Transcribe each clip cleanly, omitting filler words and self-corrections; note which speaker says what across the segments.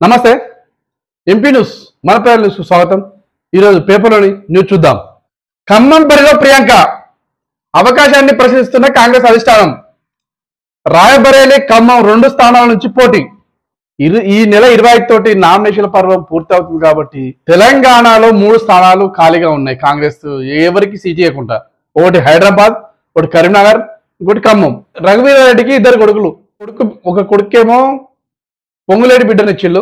Speaker 1: నమస్తే MP news మన పేరు న్యూస్ స్వాగతం। ఈరోజు పేపర్లోని న్యూస్ చూద్దాం। ఖమ్మం బరిలో ప్రియాంక అవకాశాన్ని ప్రశ్నిస్తున్న కాంగ్రెస్ అధిష్టానం। రాయబరేలి ఖమ్మం 2 స్థానాల నుంచి పోటీ। ఈ నెల 25 తోటి నామినేషన్ల పర్వం పూర్తి అవుతుంది కాబట్టి తెలంగాణలో 3 స్థానాలు ఖాళీగా ఉన్నాయి। కాంగ్రెస్ ఎవరికి సీట్ ఇవ్వకుండా, ఒకటి హైదరాబాద్, ఒకటి కరీంనగర్, ఇంకోటి ఖమ్మం। రఘువీరారెడ్డికి 2 కొడుకులు। ఒక కొడుకేమో పొంగులేటి బిడ్డనిచ్చిళ్ళు,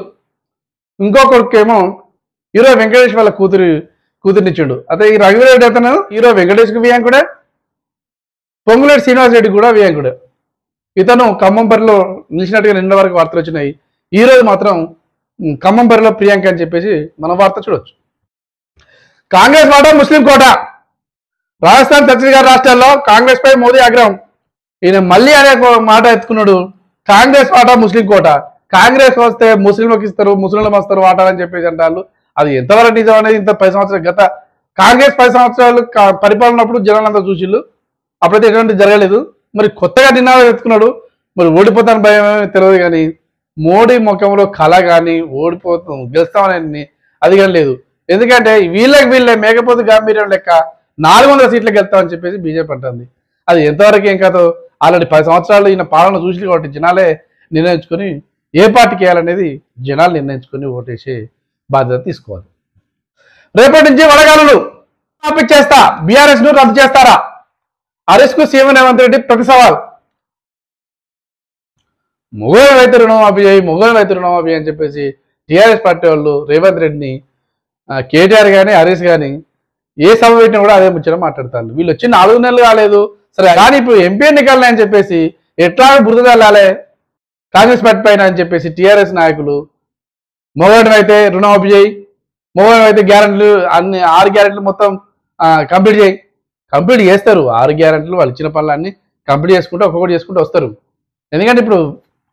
Speaker 1: ఇంకో కొడుకేమో హీరో వెంకటేష్ వాళ్ళ కూతురునిచ్చిండు। అయితే ఈ రఘువీరారెడ్డి అతను హీరో వెంకటేష్కి వియాంకుడే, పొంగులేటి శ్రీనివాస్ రెడ్డి కూడా వియాంకుడే। ఇతను ఖమ్మం బరిలో నిలిచినట్టుగా నిన్న వరకు వార్తలు వచ్చినాయి। ఈ రోజు మాత్రం ఖమ్మం బరిలో ప్రియాంక అని చెప్పేసి మనం వార్త చూడొచ్చు। కాంగ్రెస్ మాట ముస్లిం కోట। రాజస్థాన్, ఛత్తీస్గఢ్ రాష్ట్రాల్లో కాంగ్రెస్ పై మోదీ ఆగ్రహం। ఈయన మళ్ళీ అనే మాట ఎత్తుకున్నాడు, కాంగ్రెస్ మాట ముస్లిం కోట, కాంగ్రెస్ వస్తే ముస్లింలకు ఇస్తారు, ముస్లింలకు వస్తారు వాటాలని చెప్పేసి అంటారు। అది ఎంతవరకు నిజం అనేది ఇంత 10 సంవత్సరాలు గత కాంగ్రెస్ 10 సంవత్సరాలు పరిపాలనప్పుడు జనాలంతా చూసిళ్ళు, అప్పుడైతే ఎటువంటి జరగలేదు। మరి కొత్తగా నినాదాలు ఎత్తుకున్నాడు, మరి ఓడిపోతాను భయం తెలియదు కానీ మోడీ ముఖంలో కళ కానీ ఓడిపోతాం గెలుస్తామని అది కానీ లేదు। ఎందుకంటే వీళ్ళే మేకపోతే గాంభీర్యం లెక్క 400 సీట్లకు వెళ్తామని చెప్పేసి బీజేపీ అంటుంది। అది ఎంతవరకు ఏం కాదో ఆల్రెడీ 10 సంవత్సరాలు ఈయన పాలన చూసి కాబట్టి జనాలే నిర్ణయించుకొని ఏ పార్టీకి వేయాలనేది జనాలు నిర్ణయించుకొని ఓటేసే బాధ్యత తీసుకోవాలి। రేపటి నుంచి వడగాలులు చేస్తా, బీఆర్ఎస్ ను రద్దు చేస్తారా? హరీష్ కు సీఎం రేవంత్ రెడ్డి ప్రతి సవాల్। మొగోలు రైతు రుణమాఫీ అని చెప్పేసి టీఆర్ఎస్ పార్టీ వాళ్ళు రేవంత్ రెడ్డిని కేటీఆర్ కానీ హరీష్ కానీ ఏ సభ పెట్టినా కూడా అదే ముచ్చట మాట్లాడతారు। వీళ్ళు వచ్చి 4 నెలలు కాలేదు సరే, కానీ ఇప్పుడు ఎంపీ ఎన్నికలనే అని చెప్పేసి ఎట్లా బురద చల్లాలే కాంగ్రెస్ పార్టీ పైన అని చెప్పేసి టీఆర్ఎస్ నాయకులు మొగోడు అయితే రుణమాఫీ చేయి, మొగోడు అయితే గ్యారెంటీలు అన్ని 6 గ్యారెంటీలు మొత్తం కంప్లీట్ చేస్తారు। 6 గ్యారెంటీలు వాళ్ళు ఇచ్చిన పనులన్నీ కంప్లీట్ చేసుకుంటూ ఒక్కొక్కటి చేసుకుంటూ వస్తారు। ఎందుకంటే ఇప్పుడు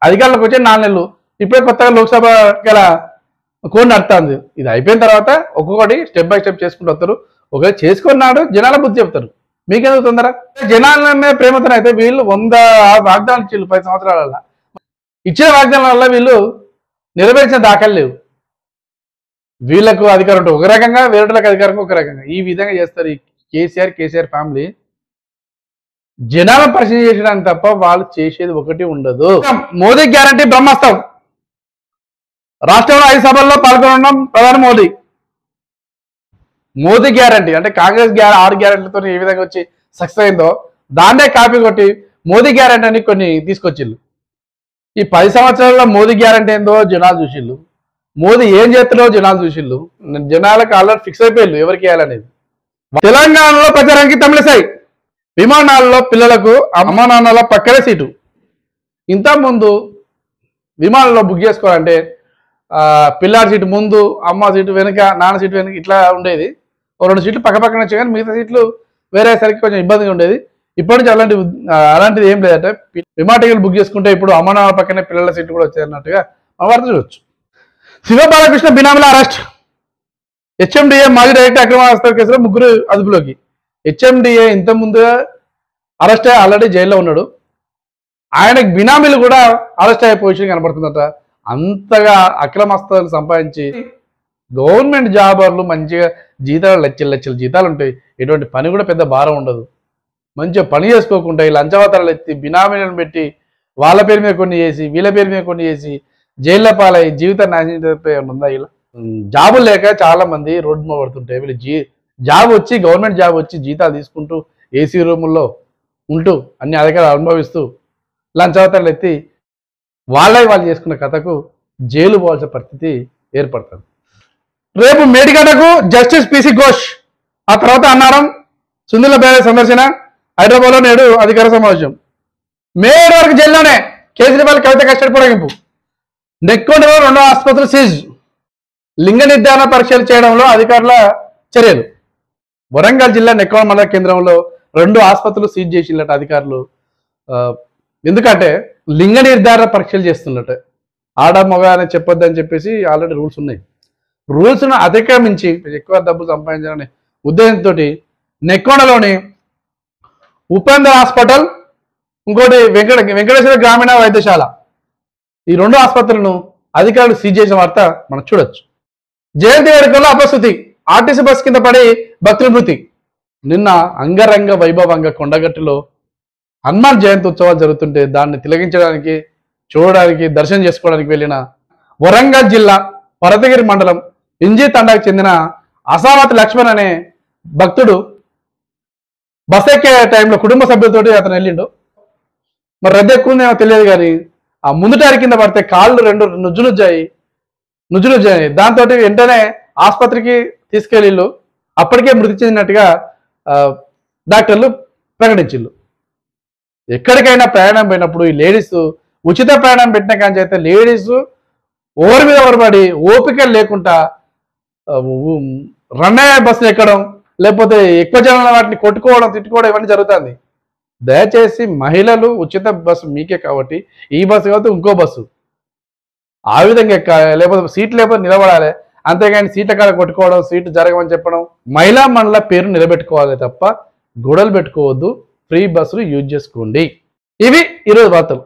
Speaker 1: అధికారులకు వచ్చే 4 నెలలు, ఇప్పుడే కొత్తగా లోక్సభ గల కోడ్ నడుతుంది। ఇది అయిపోయిన తర్వాత ఒక్కొక్కటి స్టెప్ బై స్టెప్ చేసుకుంటూ వస్తారు। ఒకవేళ చేసుకున్నాడు జనాల బుద్ధి చెప్తారు, మీకెందుకు తొందర? జనాల మీద ప్రేమతో అయితే వీళ్ళు 100 వాగ్దానాలు ఇచ్చారు 10 సంవత్సరాల ఇచ్చిన వాగ్దానాల వల్ల వీళ్ళు నెరవేర్చిన దాఖలు లేవు। వీళ్ళకు అధికారం ఉంటుంది ఒక రకంగా, వేరేటలకు అధికారం ఒక రకంగా, ఈ విధంగా చేస్తారు ఈ కేసీఆర్ ఫ్యామిలీ। జనాలను పరిచయం చేయడానికి తప్ప వాళ్ళు చేసేది ఒకటి ఉండదు। మోదీ గ్యారంటీ బ్రహ్మాస్త్రం। రాష్ట్రంలో 5 సభల్లో పాల్గొనడం ప్రధాని మోదీ గ్యారంటీ అంటే కాంగ్రెస్ 6 గ్యారంటీలతో ఏ విధంగా వచ్చి సక్సెస్ అయిందో దాన్నే కాపీ కొట్టి మోదీ గ్యారంటీ అని కొన్ని తీసుకొచ్చిళ్ళు। ఈ 10 సంవత్సరాల్లో మోదీ గ్యారంటీ ఏందో జనాలు చూసిళ్ళు, మోదీ ఏం చేస్తాడో జనాలు చూసిళ్ళు। జనాలకు ఆల్రెడీ ఫిక్స్ అయిపోయిళ్ళు ఎవరికి వేయాలనేది। తెలంగాణలో ప్రచారానికి తమిళసై విమానాల్లో పిల్లలకు అమ్మ నాన్నల పక్కనే సీటు। ఇంతకుముందు విమానంలో బుక్ చేసుకోవాలంటే పిల్లాడి సీటు ముందు, అమ్మ సీటు వెనుక, నాన్న సీటు వెనుక ఇట్లా ఉండేది। 2 సీట్లు పక్కపక్కన వచ్చాయి కానీ మిగతా సీట్లు వేరే సరికి కొంచెం ఇబ్బందిగా ఉండేది। ఇప్పటి నుంచి అలాంటిది ఏం లేదంటే విమాన టికెట్ బుక్ చేసుకుంటే ఇప్పుడు అమ్మ నాన్న పక్కనే పిల్లల సీట్లు కూడా వచ్చాయన్నట్టుగా మనం వార్త చూడొచ్చు। శివబాలకృష్ణ బినామీల అరెస్ట్। హెచ్ఎండిఏ మాజీ డైరెక్టర్ అక్రమ హస్తం కేసులో 3 అదుపులోకి। హెచ్ఎండిఏ ఇంతకుముందు అరెస్ట్ అయ్యి ఆల్రెడీ జైల్లో ఉన్నాడు, ఆయనకు బినామీలు కూడా అరెస్ట్ అయ్యే పొజిషన్ కనపడుతుందట। అంతగా అక్రమ హస్తాలు సంపాదించి గవర్నమెంట్ జాబర్లు మంచిగా జీతాలు లక్షల జీతాలు ఉంటాయి, ఎటువంటి పని కూడా పెద్ద భారం ఉండదు, మంచిగా పని చేసుకోకుండా ఈ లంచవతరాలు ఎత్తి బినామీలను పెట్టి వాళ్ళ పేరు మీద కొన్ని చేసి వీళ్ళ పేరు మీద కొన్ని చేసి జైల్లో పాలై జీవితాన్ని నాశనం ఉందా? ఇలా జాబులు లేక చాలా మంది రోడ్డు మీద పడుతుంటాయి। వీళ్ళు జాబ్ వచ్చి గవర్నమెంట్ జాబ్ వచ్చి జీతాలు తీసుకుంటూ ఏసీ రూముల్లో ఉంటూ అన్ని అధికారాలు అనుభవిస్తూ లంచవతరాలు ఎత్తి వాళ్ళు చేసుకున్న కథకు జైలు పోవాల్సిన పరిస్థితి ఏర్పడుతుంది। రేపు మేడిగడ్డకు జస్టిస్ పిసి ఘోష్, ఆ తర్వాత అన్నారం సుందిల బేరే సందర్శన, హైదరాబాద్లో నేడు అధికార సమావేశం। మే 7 వరకు జైల్లోనే కేజ్రీవాల్ కవిత కస్టడీ పొడిగింపు। నెక్కొండలో 2 ఆసుపత్రులు సీజ్, లింగ నిర్ధారణ పరీక్షలు చేయడంలో అధికారుల చర్యలు। వరంగల్ జిల్లా నెక్కొండ మండల కేంద్రంలో 2 ఆసుపత్రులు సీజ్ చేసినట్టు అధికారులు। ఎందుకంటే లింగ నిర్ధారణ పరీక్షలు చేస్తున్నట్టు, ఆడ మగ అని చెప్పొద్దని చెప్పేసి ఆల్రెడీ రూల్స్ ఉన్నాయి। రూల్స్ను అతిక్రమించి ఎక్కువ డబ్బు సంపాదించాలనే ఉద్దేశంతో నెక్కొండలోని ఉపేంద్ర హాస్పిటల్, ఇంకోటి వెంకటేశ్వర గ్రామీణ వైద్యశాల, ఈ 2 ఆసుపత్రులను అధికారులు సీజ్ చేసిన వార్త మనం చూడొచ్చు. జయంతి వేడుకల్లో అపశృతి, ఆర్టీసీ బస్ కింద పడి భక్తుల మృతి. నిన్న అంగరంగ వైభవంగా కొండగట్టులో హనుమాన్ జయంతి ఉత్సవాలు జరుగుతుంటే దాన్ని తిలకించడానికి, చూడడానికి, దర్శనం చేసుకోవడానికి వెళ్ళిన వరంగల్ జిల్లా పరతగిరి మండలం ఇంజీ తండాకు చెందిన అసామతి లక్ష్మణ్ అనే భక్తుడు బస్ ఎక్కే టైంలో కుటుంబ సభ్యులతోటి అతను వెళ్ళిండు. మరి రద్దు ఎక్కువ ఉందేమో తెలియదు కానీ ఆ ముందు టైర్ కింద పడితే కాళ్ళు రెండు నుజ్జునుజ్జాయి. దాంతో వెంటనే ఆసుపత్రికి తీసుకెళ్ళిళ్ళు. అప్పటికే మృతి చెందినట్టుగా డాక్టర్లు ప్రకటించిళ్ళు. ఎక్కడికైనా ప్రయాణం పోయినప్పుడు ఈ లేడీస్ ఉచిత ప్రయాణం పెట్టిన కానీ అయితే లేడీస్ ఓవర్ మీద పడి ఓపిక లేకుండా రన్నయ్య బస్సులు ఎక్కడం, లేకపోతే ఎక్కువ జనాల వాటిని కొట్టుకోవడం, తిట్టుకోవడం ఇవన్నీ జరుగుతుంది. దయచేసి మహిళలు ఉచిత బస్సు మీకే కాబట్టి ఈ బస్సు కాబట్టి ఇంకో బస్సు ఆ విధంగా ఎక్కాలి, లేకపోతే సీట్లు లేకపోతే నిలబడాలి. అంతేగాని సీట్ల కాడ కొట్టుకోవడం, సీట్లు జరగమని చెప్పడం, మహిళా మండల పేరు నిలబెట్టుకోవాలి తప్ప గొడవలు పెట్టుకోవద్దు. ఫ్రీ బస్సులు యూజ్ చేసుకోండి. ఇవి ఈరోజు వార్తలు.